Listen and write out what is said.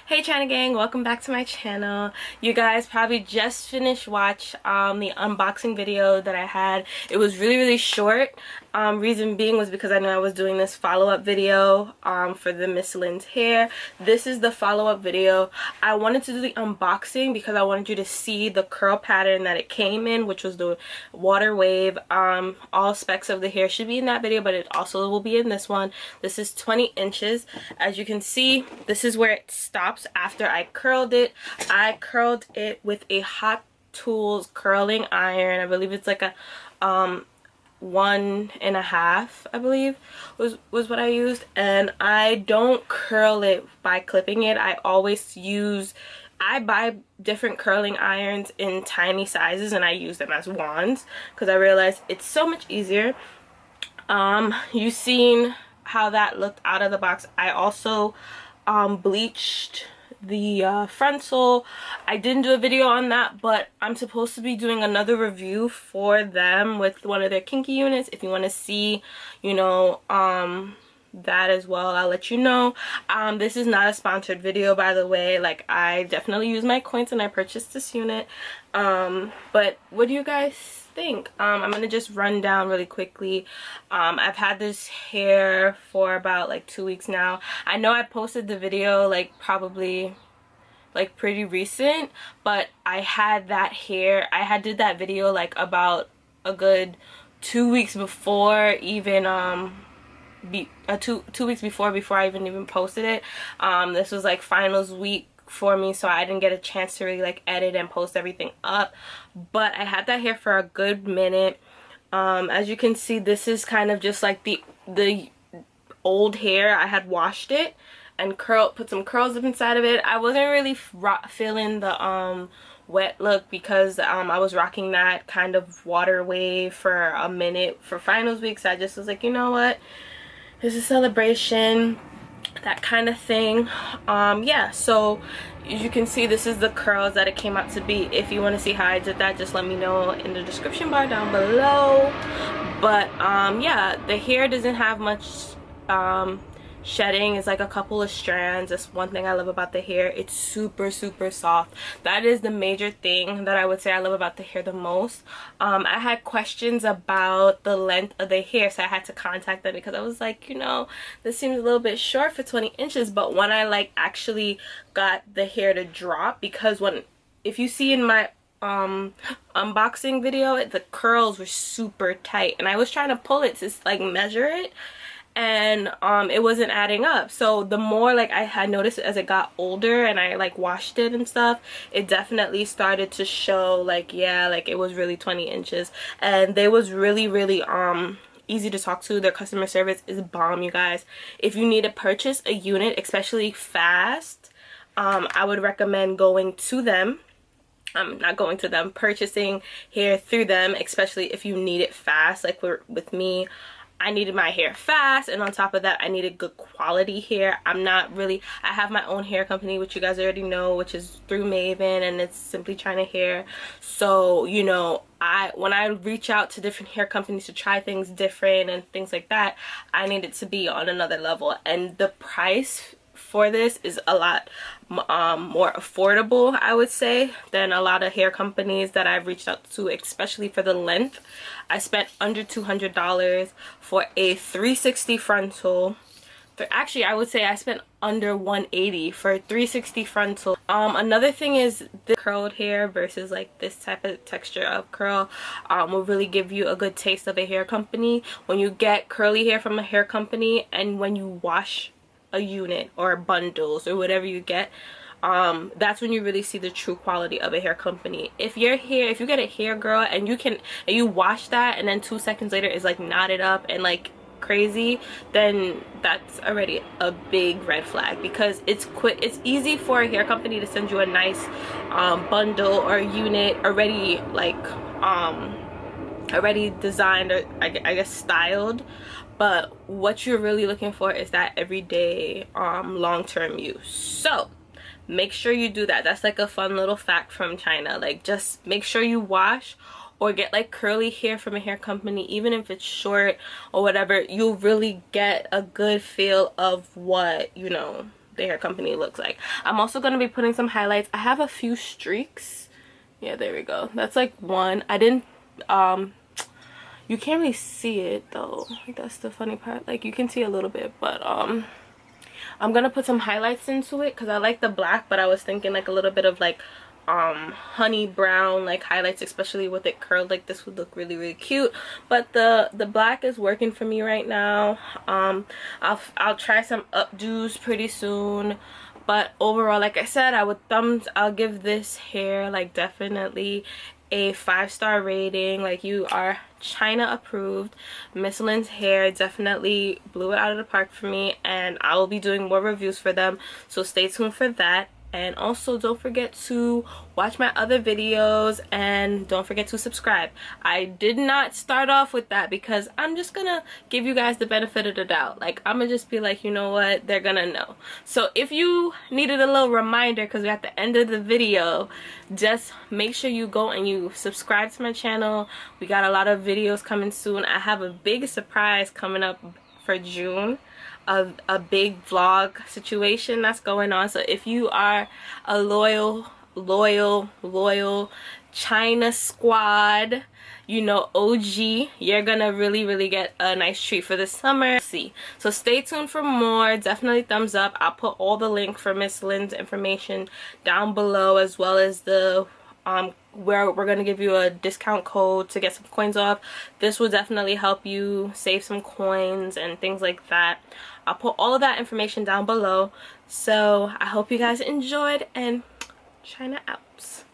Hey China gang, welcome back to my channel. You guys probably just finished watch the unboxing video that I had. It was really short. Reason being was because I know I was doing this follow-up video for the Mslynn's hair. This is the follow-up video. I wanted to do the unboxing because I wanted you to see the curl pattern that it came in, which was the water wave. All specs of the hair should be in that video, but it also will be in this one. This is 20 inches. As you can see, this is where it stops after I curled it. I curled it with a Hot Tools curling iron. I believe it's like a 1.5, I believe was what I used. And I don't curl it by clipping it. I buy different curling irons in tiny sizes and I use them as wands because I realized it's so much easier. You've seen how that looked out of the box. I also bleached the frontal. I didn't do a video on that, but I'm supposed to be doing another review for them with one of their kinky units. If you want to see, you know, that as well, I'll let you know. This is not a sponsored video, by the way. Like, I definitely use my coins and I purchased this unit. But what do you guys think? I'm gonna just run down really quickly. I've had this hair for about like 2 weeks now. I know I posted the video like probably like pretty recent, but I had that hair, I did that video like about a good 2 weeks before even two weeks before I even posted it. This was like finals week for me, so I didn't get a chance to really like edit and post everything up, but I had that hair for a good minute. As you can see, this is kind of just like the old hair. I had washed it and put some curls up inside of it. I wasn't really feeling the wet look because I was rocking that kind of water wave for a minute for finals week, so I just was like, you know what, it's a celebration, that kind of thing. Yeah, so as you can see, this is the curls that it came out to be. If you want to see how I did that, just let me know in the description bar down below. But yeah, the hair doesn't have much shedding. It's like a couple of strands. That's one thing I love about the hair. It's super soft. That is the major thing that I would say I love about the hair the most. I had questions about the length of the hair, so I had to contact them because I was like, you know, this seems a little bit short for 20 inches. But when I like actually got the hair to drop, because if you see in my unboxing video, the curls were super tight and I was trying to pull it to like measure it, and it wasn't adding up. So the more like I had noticed as it got older and I like washed it and stuff, it definitely started to show like, yeah, like it was really 20 inches. And they was really easy to talk to. Their customer service is bomb, you guys. If you need to purchase a unit, especially fast, I would recommend going to them. Not going to them, purchasing hair through them, especially if you need it fast. Like with me, I needed my hair fast, and on top of that I needed good quality hair. I have my own hair company, which you guys already know, which is through Maven, and it's Simply China Hair. So, you know, when I reach out to different hair companies to try things different and things like that, I need it to be on another level, and the price for this is a lot more affordable, I would say, than a lot of hair companies that I've reached out to, especially for the length. I spent under $200 for a 360 frontal. Actually, I would say I spent under 180 for a 360 frontal. Another thing is the curled hair versus like this type of texture of curl will really give you a good taste of a hair company. When you get curly hair from a hair company and when you wash a unit or bundles or whatever you get, that's when you really see the true quality of a hair company. If you get a hair girl and you wash that and then 2 seconds later it's like knotted up and like crazy, then that's already a big red flag, because it's easy for a hair company to send you a nice bundle or unit already like already designed, or I guess styled, but what you're really looking for is that everyday long-term use. So make sure you do that. That's like a fun little fact from China. Like, just make sure you wash or get like curly hair from a hair company, even if it's short or whatever. You'll really get a good feel of what, you know, the hair company looks like. I'm also going to be putting some highlights. I have a few streaks. Yeah, there we go. That's like one. I didn't you can't really see it though. That's the funny part. Like you can see a little bit, but I'm gonna put some highlights into it because I like the black, but I was thinking like a little bit of like honey brown like highlights, especially with it curled like this would look really cute. But the black is working for me right now. I'll try some updos pretty soon, but overall, like I said, I'll give this hair like definitely a 5-star rating. Like, you are China approved. Mslynn's hair definitely blew it out of the park for me, and I will be doing more reviews for them, so stay tuned for that. And also don't forget to watch my other videos, and don't forget to subscribe. I did not start off with that because I'm just gonna give you guys the benefit of the doubt. Like, I'm gonna just be like, you know what, they're gonna know. So if you needed a little reminder because we're at the end of the video, just make sure you go and you subscribe to my channel. We got a lot of videos coming soon. I have a big surprise coming up for June, a big vlog situation that's going on. So if you are a loyal China squad, you know, OG, you're gonna really get a nice treat for this summer. See, so stay tuned for more. Definitely thumbs up. I'll put all the link for Mslynn's information down below, as well as the where we're gonna give you a discount code to get some coins off. This will definitely help you save some coins and things like that. I'll put all of that information down below. So I hope you guys enjoyed, and China out.